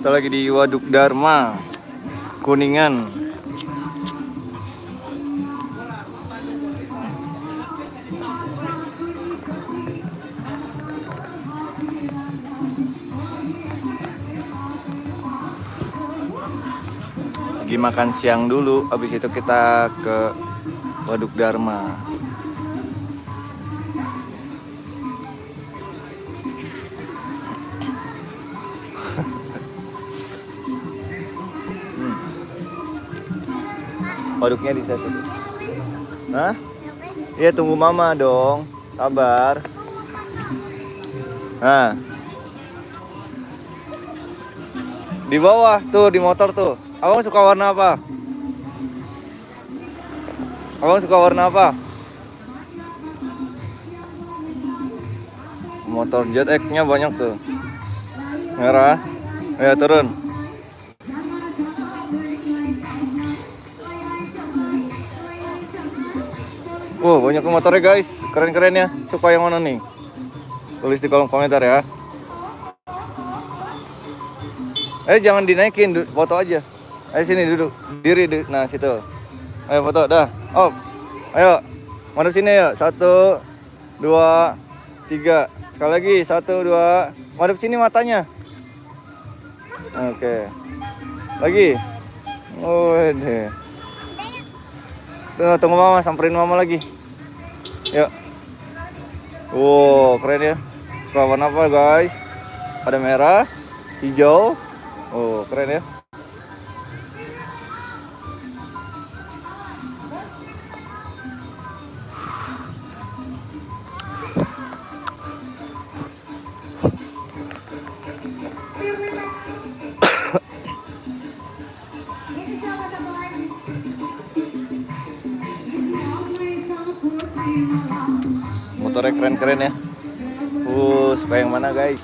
Kita lagi di Waduk Dharma, Kuningan. Lagi makan siang dulu, habis itu kita ke Waduk Dharma. Waduknya di situ. Hah? Iya, tunggu mama dong. Sabar. Nah. Di bawah tuh, di motor tuh. Abang suka warna apa? Abang suka warna apa? Motor Jet X-nya banyak tuh. Merah. Ya, turun. Wow, banyak motornya guys. Keren-keren ya. Suka yang mana nih? Tulis di kolom komentar ya. Jangan dinaikin, foto aja. Ayo sini duduk. Diri. Nah, situ. Ayo foto, dah. Oh. Ayo. Mana sini ya? 1 2 3. Sekali lagi. 1 2. Madep sini matanya. Oke. Lagi. Oh, deh. Tunggu mama, samperin mama lagi. Yuk. Wow, keren ya. Suka warna apa guys? Ada merah, hijau. Oh, keren ya. Motornya keren-keren ya. Suka yang mana guys?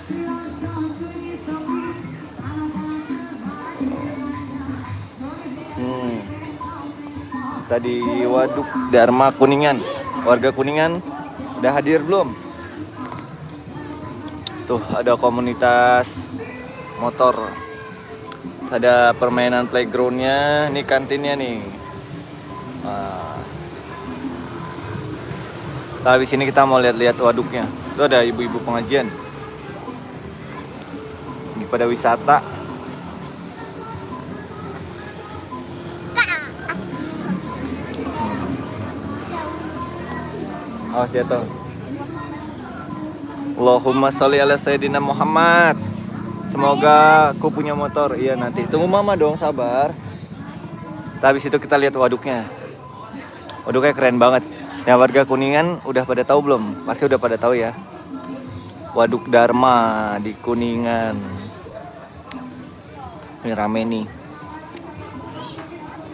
Tadi Waduk Dharma Kuningan. Warga Kuningan udah hadir belum? Tuh ada komunitas motor. Ada permainan playgroundnya. Ini kantinnya nih. Habis ini kita mau lihat-lihat waduknya. Itu ada ibu-ibu pengajian. Ini pada wisata. Awas jatuh. Allahumma sholli ala sayyidina Muhammad. Semoga aku punya motor. Iya nanti. Tunggu mama dong, sabar. Habis itu kita lihat waduknya. Waduknya keren banget. Ya, warga Kuningan udah pada tahu belum? Pasti udah pada tahu ya. Waduk Dharma di Kuningan. Ini rame nih.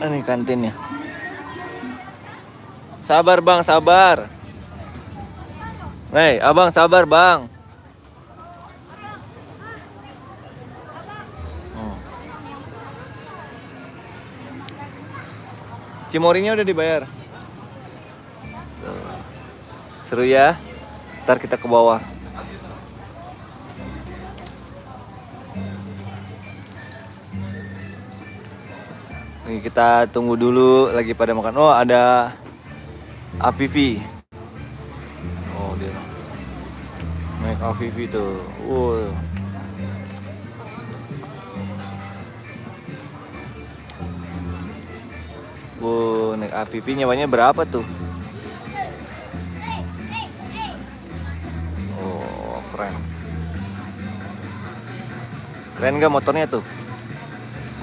Ini kantinnya. Sabar bang, sabar. Hei, abang sabar bang. Cimorinya udah dibayar. Seru ya. Ntar kita ke bawah. Nih kita tunggu dulu lagi pada makan. Oh ada Afifi. Oh dia naik Afifi tuh. Naik Afifi nyawanya berapa tuh? Keren gak motornya tuh?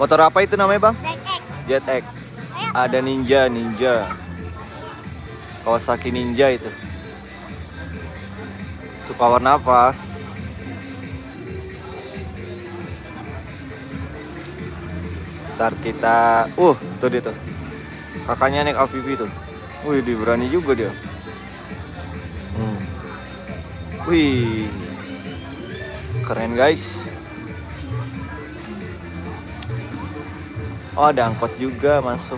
Motor apa itu namanya bang? Jet X. Ada Ninja. Kawasaki Ninja itu. Suka warna apa? Ntar kita tuh dia tuh. Kakaknya naik Afifi tuh. Dia berani juga dia. Keren guys. Oh ada angkot juga masuk.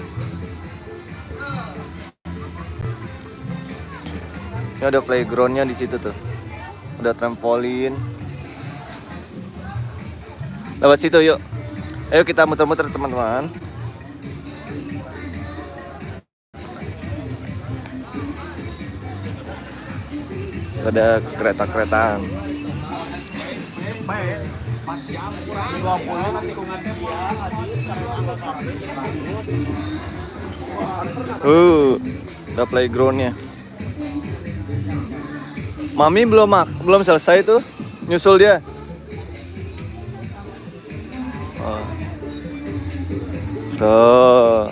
Ini ada playgroundnya di situ tuh. Ada trampolin. Lewat situ yuk. Ayo kita muter-muter teman-teman. Ada kereta-keretaan. Udah playgroundnya. Mami belum selesai tuh nyusul dia. Oh. Tuh.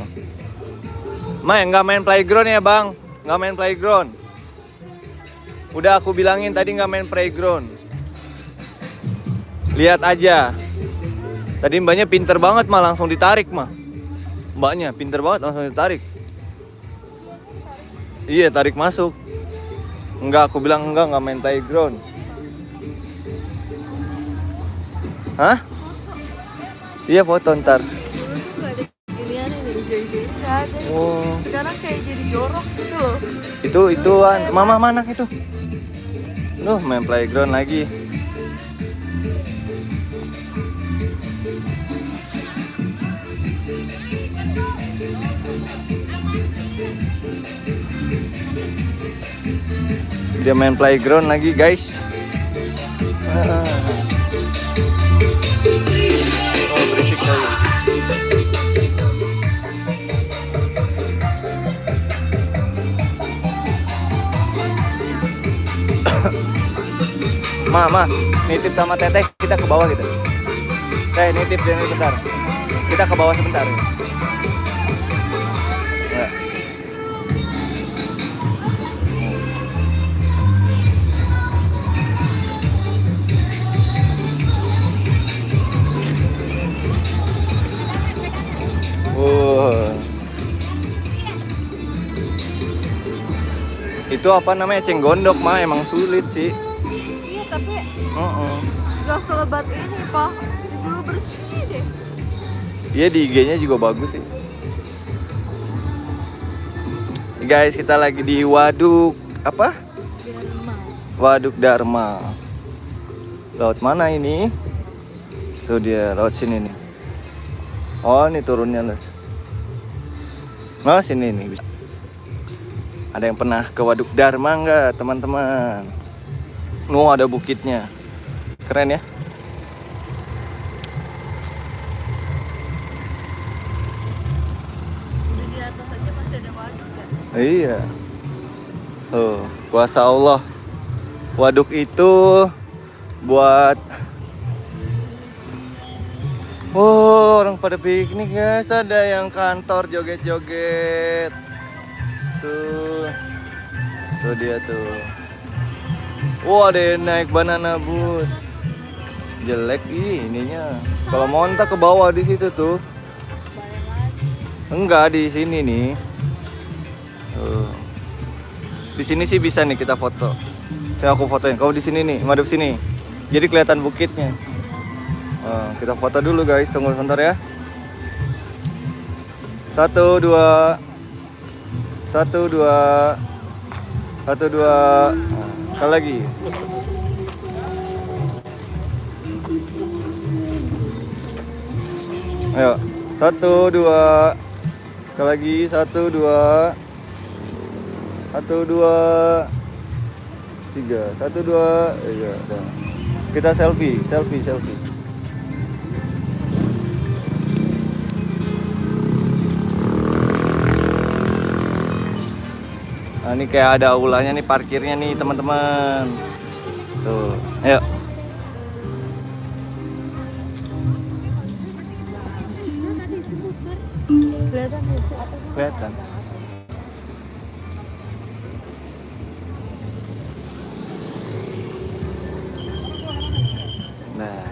Nggak main playground ya bang? Nggak main playground. Udah aku bilangin tadi nggak main playground. Lihat aja. Tadi mbaknya pinter banget mah langsung ditarik mah. Mbaknya pinter banget langsung ditarik. Iya tarik masuk. Enggak, aku bilang enggak main playground. Hah? Iya foto ntar. Oh. Sekarang kayak jadi jorok gitu loh. Ituan, mama mana itu? Loh, main playground lagi. Dia main playground lagi, guys. Oh, berisik lagi. Ma, nitip sama Teteh, kita ke bawah gitu. Teh, nitip dia bentar. Kita ke bawah sebentar. Ya. Itu apa namanya, cenggondok mah emang sulit sih. Iya tapi gak selebat ini pak. Dulu bersih deh. Iya di IG-nya juga bagus sih. Guys, kita lagi di Waduk apa? Waduk Dharma. Laut mana ini? Tuh dia laut sini nih. Oh ini turunnya les. Oh sini nih. Ada yang pernah ke Waduk Dharma nggak teman-teman? Ada bukitnya. Keren ya. Di atas aja masih ada waduk kan? Iya. Kuasa Allah. Waduk itu buat orang pada piknik guys. Ada yang kantor joget-joget. Tuh dia tuh. Ada yang naik banana boat. Jelek ininya. Kalau mau entah ke bawah di situ tuh. Enggak di sini nih. Di sini sih bisa nih kita foto. Saya aku fotoin. Kau di sini nih, madep sini. Jadi kelihatan bukitnya. Kita foto dulu guys. Tunggu sebentar ya. 1, 2. 1, 2. 1, 2. Sekali lagi. Ayo. 1, 2. Sekali lagi. 1, 2. 1, 2. 3. 1, 2. Iya, udah. Kita selfie. Nah, ini kayak ada aulanya nih, parkirnya nih teman-teman. Tuh, ayo. Kelihatan. Nah,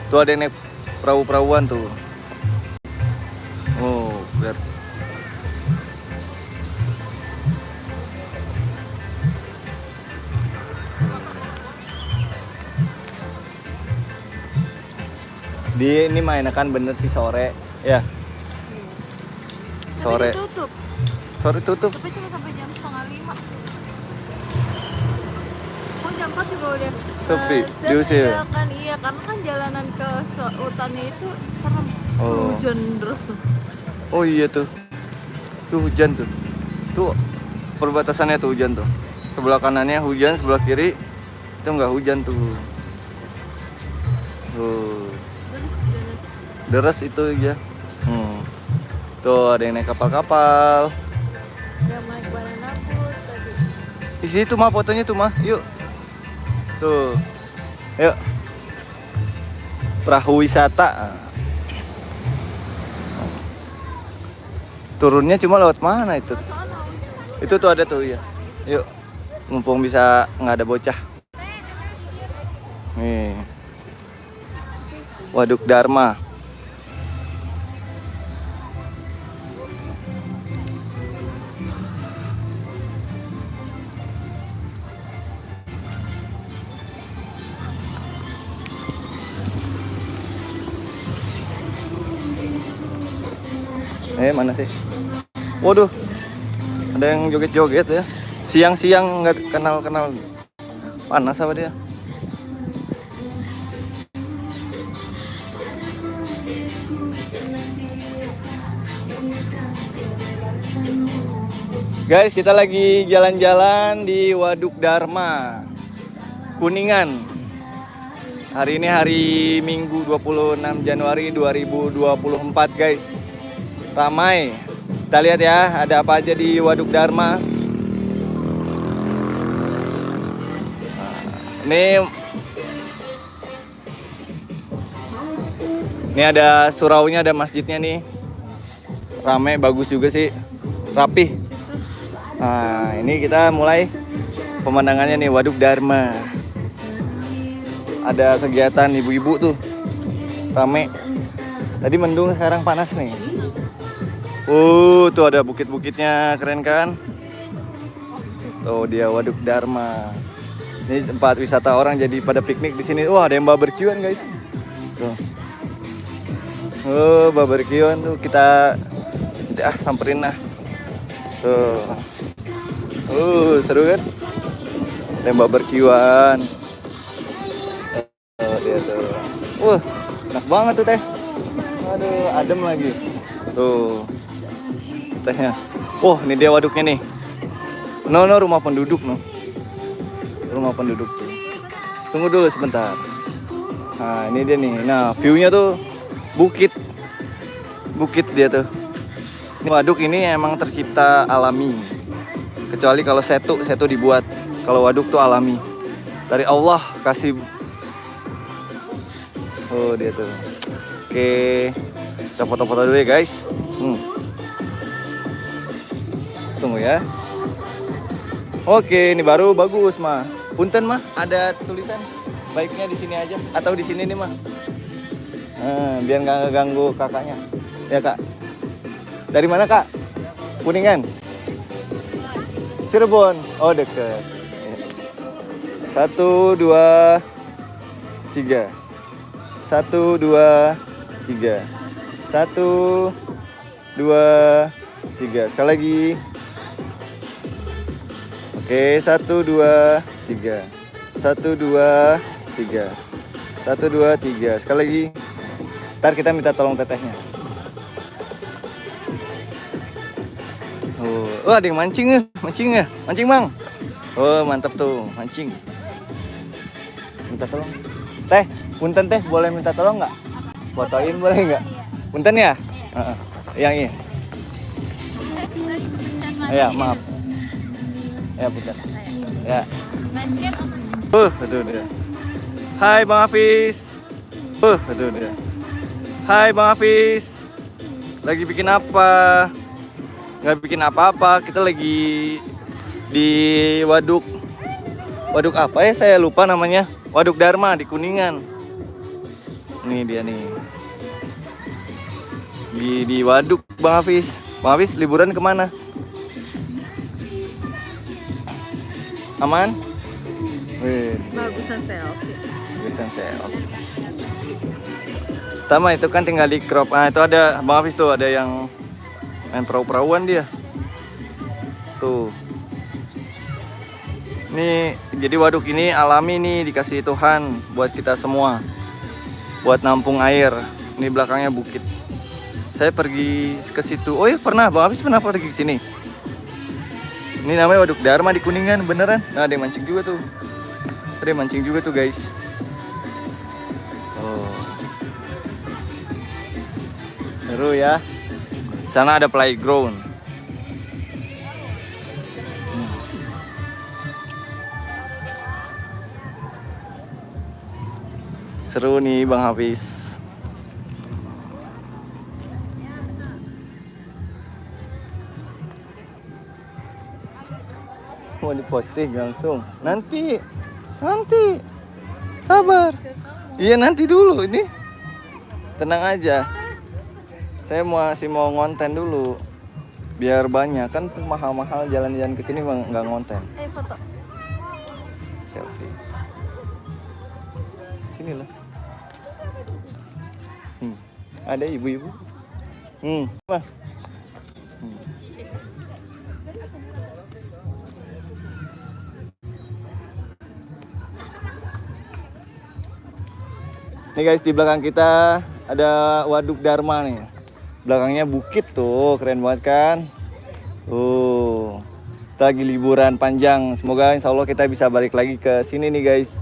tuh ada yang naik perahu-perahuan tuh. Lihat. Ini main kan bener sih sore, ya. Sore. Tutup. Sore tutup. Tapi cuma sampai jam 4:30. Oh nyangkut di bawah dia. Sepi, Set, diusir. iya kan, iya karena kan jalanan ke hutannya itu serem. Oh. Hujan terus tuh. Oh iya tuh. Tuh hujan tuh. Tuh perbatasannya tuh hujan tuh. Sebelah kanannya hujan, sebelah kiri itu nggak hujan tuh. Tuh. Deres itu ya. Tuh ada yang naik kapal-kapal. Yang naik banana boat tadi. Di situ mah fotonya tuh mah. Yuk. Tuh. Yuk. Perahu wisata. Turunnya cuma lewat mana itu? Itu tuh ada tuh ya. Yuk. Mumpung bisa nggak ada bocah. Nih. Waduk Dharma. Mana sih? Waduh, ada yang joget-joget ya. Siang-siang nggak kenal-kenal. Panas apa dia? Guys, kita lagi jalan-jalan di Waduk Dharma, Kuningan. Hari ini hari Minggu 26 Januari 2024 guys. Ramai. Kita lihat ya, ada apa aja di Waduk Dharma. Ini ada suraunya, ada masjidnya nih. Ramai, bagus juga sih. Rapih. Nah, ini kita mulai pemandangannya nih, Waduk Dharma. Ada kegiatan ibu-ibu tuh. Rame. Tadi mendung, sekarang panas nih. Tuh ada bukit-bukitnya, keren kan? Tuh dia Waduk Dharma. Ini tempat wisata orang jadi pada piknik di sini. Wah, ada yang barbekyuan guys. Tuh. Barbekyuan tuh, kita samperin lah. Tuh. Seru kan? Ada yang barbekyuan. Dia tuh. Enak banget tuh teh. Aduh, adem lagi. Tuh. Tehnya. Ini dia waduknya nih. No, rumah penduduk no. Rumah penduduk tuh. Tunggu dulu sebentar. Nah, ini dia nih. Nah, view-nya tuh bukit. Bukit dia tuh. Ini waduk ini emang tercipta alami. Kecuali kalau setu dibuat. Kalau waduk tuh alami. Dari Allah kasih. Dia tuh. Oke. Kita foto-foto dulu ya guys. Tunggu ya. Oke, ini baru bagus mah. Punten mah, ada tulisan baiknya di sini aja atau di sini nih mah. Biar nggak ngeganggu kakaknya. Ya kak. Dari mana kak? Kuningan. Cirebon. Oh deket. 1, 2, 3. 1, 2, 3. 1, 2, 3. Sekali lagi. Oke, 1, 2, 3. 1, 2, 3. 1, 2, 3. Sekali lagi. Ntar kita minta tolong tetehnya. Ada yang mancing ya? Mancing bang. Mantap tuh, mancing. Minta tolong. Teh, punten teh, boleh minta tolong nggak? Fotoin boleh nggak? Punten ya? Yang ini. Ya, maaf. Ya, punten. Ya. Betul dia. Hai Bang Hafiz. Betul dia. Hai Bang Hafiz. Lagi bikin apa? Nggak bikin apa-apa. Kita lagi di waduk apa ya? Saya lupa namanya. Waduk Dharma di Kuningan. Ini dia nih. Di waduk Bang Hafiz. Bang Hafiz liburan kemana? Aman? Bagusan selfie. Bagusan selfie. Pertama itu kan tinggal di crop. Itu ada Bang Hafiz tuh, ada yang main perahu-perahuan dia. Tuh. Nih, jadi waduk ini alami nih, dikasih Tuhan buat kita semua. Buat nampung air. Ini belakangnya bukit. Saya pergi ke situ. Oh ya pernah, Bang Hafiz pernah pergi ke sini. Ini namanya Waduk Dharma di Kuningan, beneran. Nah, ada yang mancing juga tuh. Ada yang mancing juga tuh, guys. Oh. Seru ya. Sana ada playground. Seru nih Bang Hafiz. Mau diposting langsung. Nanti. Sabar. Iya nanti dulu ini. Tenang aja. Saya masih mau ngonten dulu. Biar banyak kan mahal-mahal jalan-jalan ke sini nggak ngonten. Foto. Selfie. Sini lah. Ada ibu-ibu. Mah. Nih guys, di belakang kita ada Waduk Dharma nih. Belakangnya bukit tuh, keren banget kan? Kita lagi liburan panjang. Semoga insya Allah kita bisa balik lagi ke sini nih guys.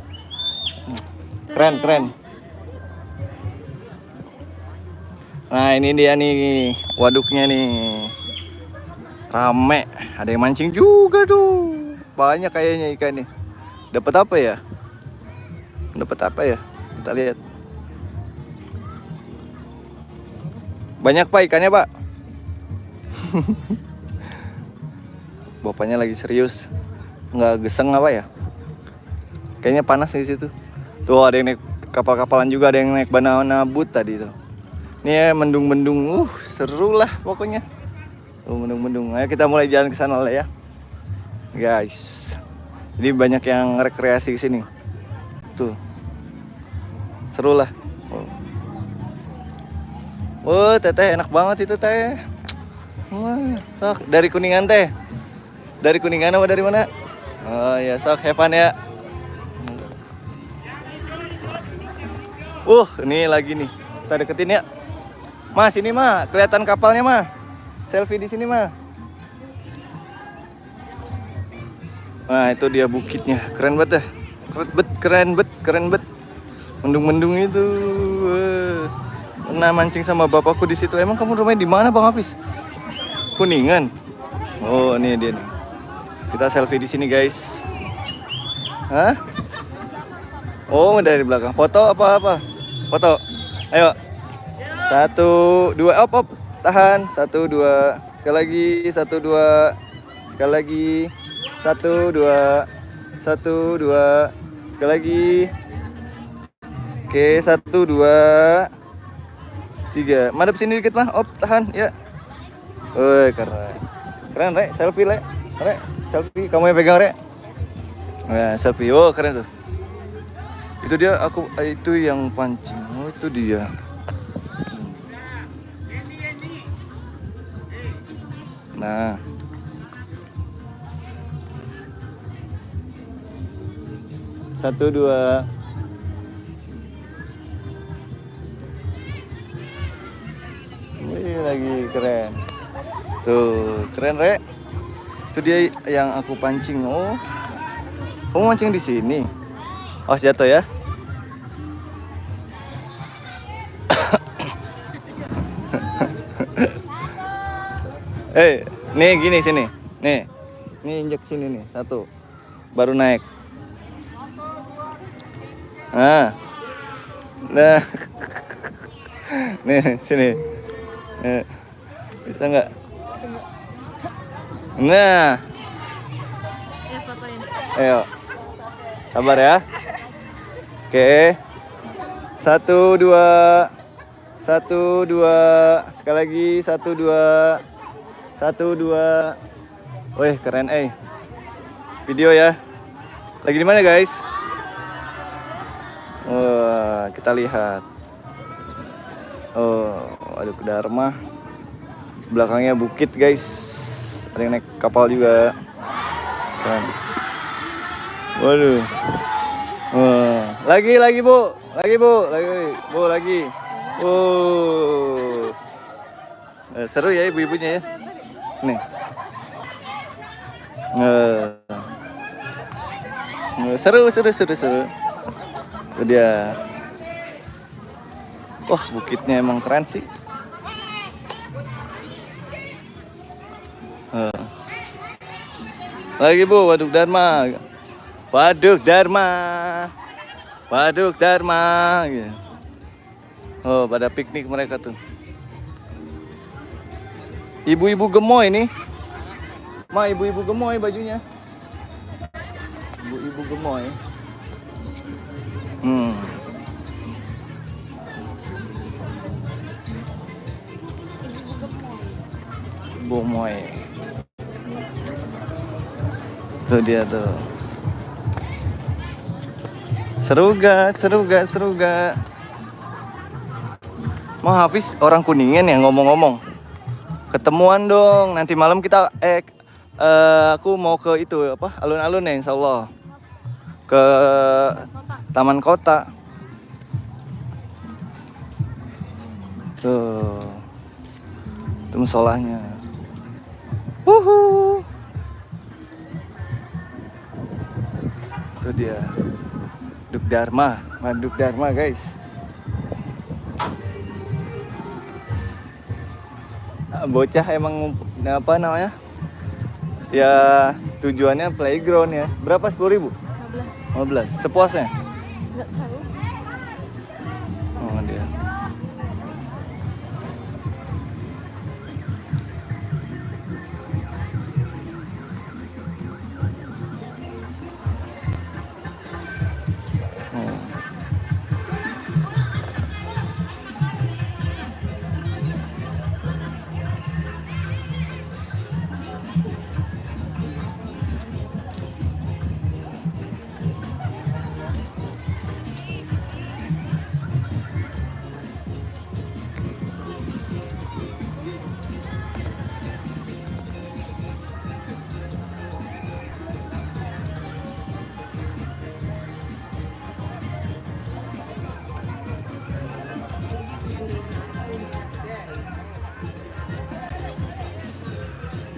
Keren. Nah ini dia nih waduknya nih. Rame, ada yang mancing juga tuh. Banyak kayaknya ikan nih. Dapat apa ya? Kita lihat. Banyak Pak ikannya Pak. Bapaknya lagi serius. Nggak geseng apa ya? Kayaknya panas di situ. Tuh ada yang naik kapal-kapalan juga, ada yang naik banana boat tadi tuh. Ini ya mendung-mendung. Seru lah pokoknya. Tuh mendung-mendung. Ayo kita mulai jalan ke sana lah ya. Guys. Jadi banyak yang rekreasi ke sini. Tuh. Seru lah. Oh, teteh enak banget itu teh. Wah, sok dari Kuningan teh. Dari Kuningan apa dari mana? Oh ya, sok have fun ya. Ini lagi nih. Kita deketin ya. Mas, ini mah kelihatan kapalnya mah. Selfie di sini mah. Nah, itu dia bukitnya. Keren banget dah. Keren banget. Mendung-mendung itu. Pernah mancing sama bapakku di situ. Emang kamu rumahnya di mana, Bang Hafiz? Kuningan. Oh, ini dia nih. Kita selfie di sini, guys. Hah? Oh, dari belakang. Foto apa? Foto. Ayo. 1, 2, op. Tahan. 1, 2. Sekali lagi. 1, 2. Sekali lagi. 1, 2. 1, 2. Sekali lagi. Oke, 1, 2. 3. Madep sini dikit mah. Op, tahan ya. Keren, Rek. Selfie, Rek. Selfie. Kamu yang pegang, Rek. Nah, selfie. Oh, keren tuh. Itu dia, itu yang pancing. Oh, itu dia. Nah. Satu, 2. Lagi keren. Tuh, keren, Rek. Itu dia yang aku pancing. Oh. Kamu mancing di sini. Oh, jatuh ya. Nih gini sini. Nih. Nih injek sini nih, 1. Baru naik. Nah. Nih, sini. Bisa nggak? Nah. Ya fotoin. Ayo. Sabar ya. Oke. 1, 2. 1, 2. Sekali lagi. 1, 2. 1, 2. Wih, keren Video ya. Lagi di mana, guys? Wah, kita lihat. Oh, Waduk Dharma. Belakangnya bukit, guys. Ada yang naik kapal juga. Keren. Waduh. Lagi bu, lagi. Seru ya ibu-ibunya ya. Nih. Seru. Itu dia. Wah, bukitnya emang keren sih. Lagi bu, Waduk Dharma. Gitu. Oh, pada piknik mereka tuh. Ibu-ibu gemoy nih. Ibu-ibu gemoy bajunya. Ibu-ibu gemoy. Gemoy. Tuh dia tuh. Seru ga? Mau Hafiz orang Kuningan ya ngomong-ngomong. Ketemuan dong. Nanti malam kita aku mau ke itu apa? Alun-alun ya insyaallah. Ke Taman Kota. Tuh. Itu musolahnya. Itu dia. Waduk Dharma guys. Bocah emang apa namanya? Ya tujuannya playground ya. Berapa 10.000? 15. Sepuasnya? Nggak tahu. Oh dia.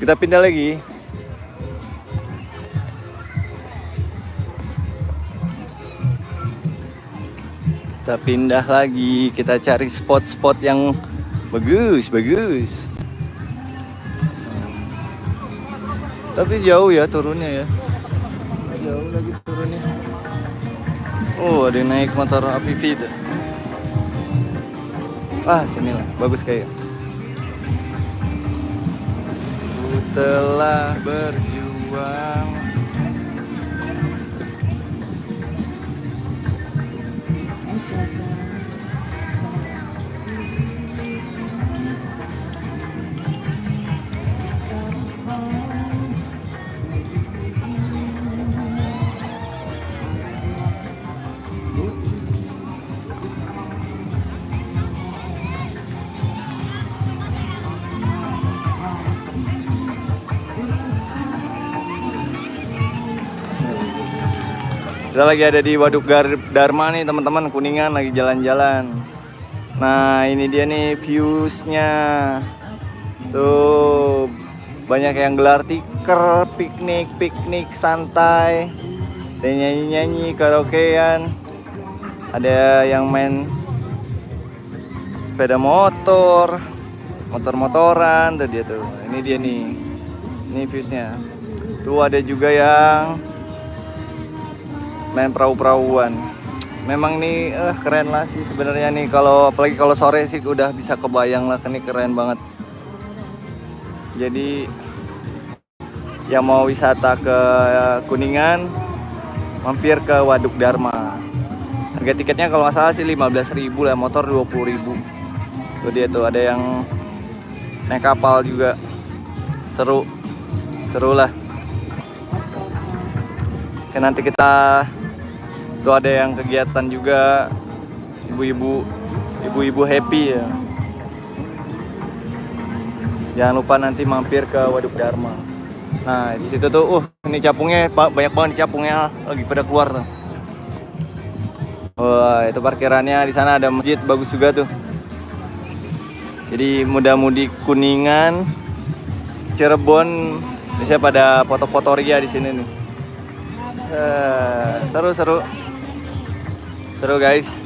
Kita pindah lagi. Kita cari spot-spot yang bagus. Tapi jauh ya turunnya ya. Jauh lagi turunnya. Oh, ada yang naik motor APV itu. Sinilah, bagus kayak. Telah berjuang. Kita lagi ada di Waduk Dharma nih teman-teman, Kuningan, lagi jalan-jalan. Nah ini dia nih viewsnya. Tuh banyak yang gelar tikar, piknik santai, ada nyanyi karaokean, ada yang main sepeda motoran tuh dia tuh. Ini dia nih, ini viewsnya. Tuh ada juga yang main perahu-perahuan. Memang nih keren lah sih sebenarnya nih, apalagi kalau sore sih udah bisa kebayang lah, ini keren banget. Jadi yang mau wisata ke Kuningan mampir ke Waduk Dharma. Harga tiketnya kalau nggak salah sih 15.000 lah, motor 20.000. Tuh dia tuh ada yang naik kapal juga. Seru lah. Oke, nanti kita tuh ada yang kegiatan juga, ibu-ibu happy ya. Jangan lupa nanti mampir ke Waduk Dharma. Nah, di situ tuh, ini capungnya banyak banget di capungnya lagi pada keluar tuh. Wah, itu parkirannya di sana ada masjid bagus juga tuh. Jadi muda-mudi Kuningan, Cirebon, biasanya pada foto-foto ria di sini nih. Seru guys.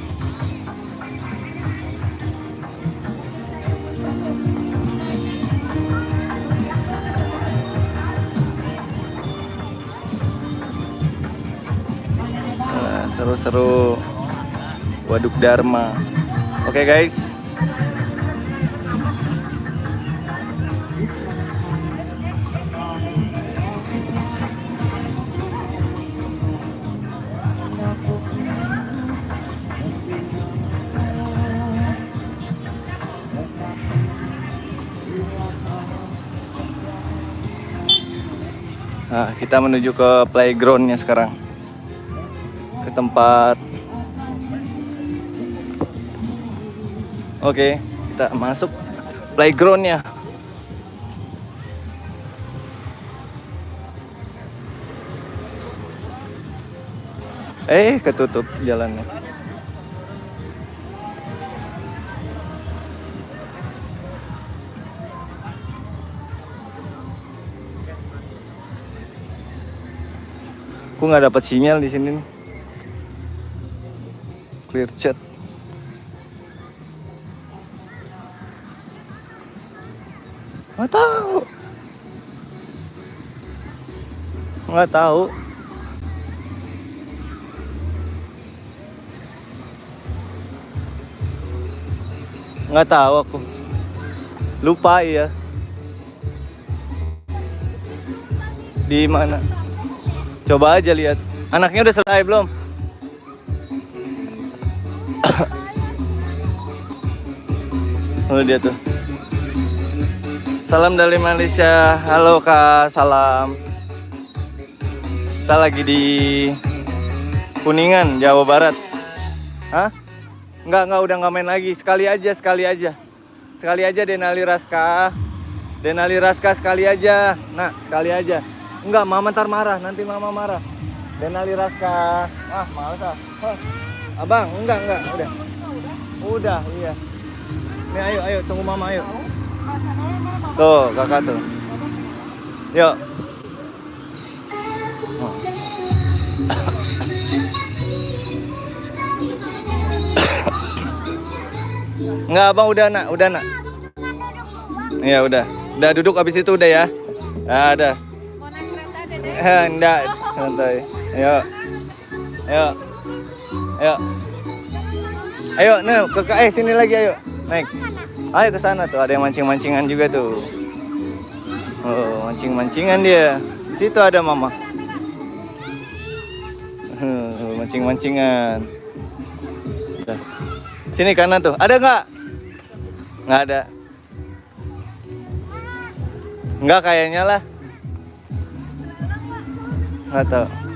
Seru Waduk Dharma. Oke guys. Nah, kita menuju ke playgroundnya sekarang. Ke tempat. Oke, kita masuk playgroundnya. Ketutup jalannya. Aku nggak dapat sinyal di sini nih. Clear chat. Nggak tahu. Nggak tahu. Nggak tahu aku. Lupa ya. Di mana? Coba aja lihat. Anaknya udah selesai belum? Oh dia tuh. Salam dari Malaysia. Halo Kak, salam. Kita lagi di Kuningan, Jawa Barat. Hah? Enggak, udah nggak main lagi. Sekali aja. Sekali aja Denali Raska. Denali Raska sekali aja. Nah, sekali aja. Enggak, mama ntar marah, nanti mama marah. Denali Raska. Males ah. Abang, enggak, udah. Udah, iya. Nih ayo, tunggu mama ayo. Tuh, kakak tuh. Yuk. Enggak, abang udah nak. Iya udah duduk abis itu udah ya. Ada. Mau naik kereta Dede? Enggak, santai. Ayo, nih, sini lagi ayo. Naik. Ayo ke sana tuh, ada yang mancing-mancingan juga tuh. Oh, mancing-mancingan dia. Di situ ada mama. Mancing-mancingan. Sini kanan tuh. Ada nggak? Nggak ada. Nggak kayaknya lah. Nggak tahu.